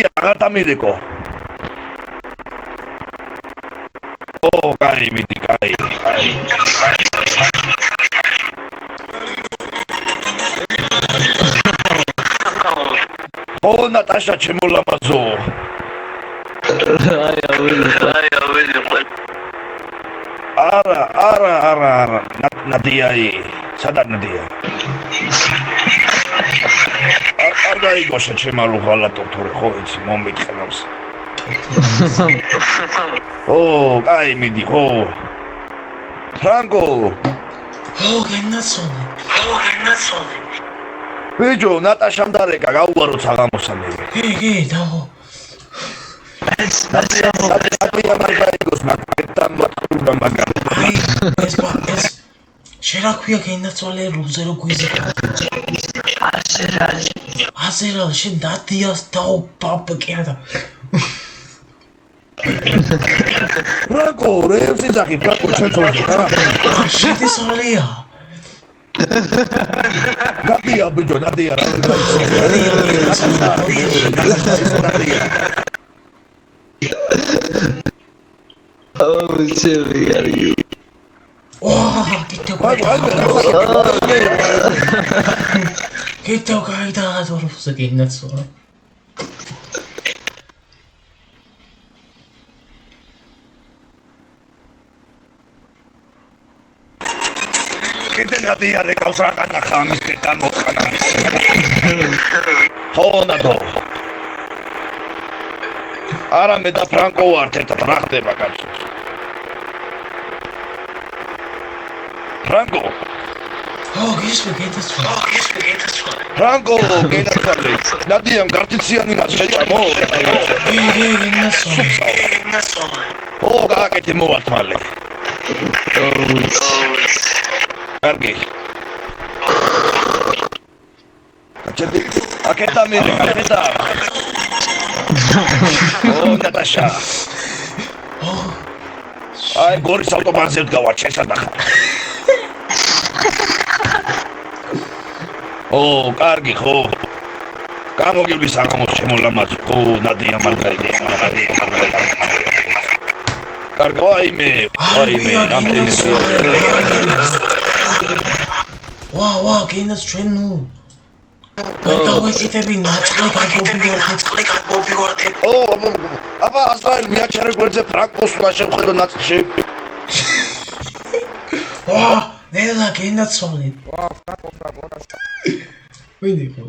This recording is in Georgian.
აღარ დამირეკო. კაი, მიდი, კაი. ნატაშა ჩემო ლამაზო. არა. ნადიაი, სადა ნადია? არ გაიგოშა ჩემო ლუღალატო თორე ხო იცი მომიტყნავს. კაი, მიდი, ხო. ფრანკო. გენაცოლე. ბიჭო, ნატაშამ დარეკა, გაუვაროთ საღამოსა მე. კი, დაო. ეს შენ ქვია გენაცოლე რუზე რო გვიზიკა. აზერალ შენ დადიას დაო პაპკია და ფრანკო, რეევსი ძახი, ფრანკო ჩვენწოლზე რა? შედესალია. ნადია ბიჭო, ნადია რა. Serious. Get out, guys! What was again? That's all. Get in the other house, and the ham is getting more. Hold on. Ara me da Franco arteta prachte bagage. Franco. Gehst du geht das schon. Franco, geht das schon. Nadiam garticiani maschamo. Da geht die Mord mal. Argi. Aketa me, aketa. Natasha. Ai, Boris autobahn გავარჩესა და ხა. კარგი ხო. გამოგივლის საღამოს ჩემო ლამაზი. ნადია მარგარიტა. კარგი, აიმე. ამდენი. ვა, გენას ჩვენ ნუ. დავეციტები ნაწყვი გაგობიორდე. აბა ასრაილ მიაჩერე გვერდზე ფრანკოს უნდა შევხედო ნაწილში. ნელა გენაცოლე. ფრანკო. ვინი ხო?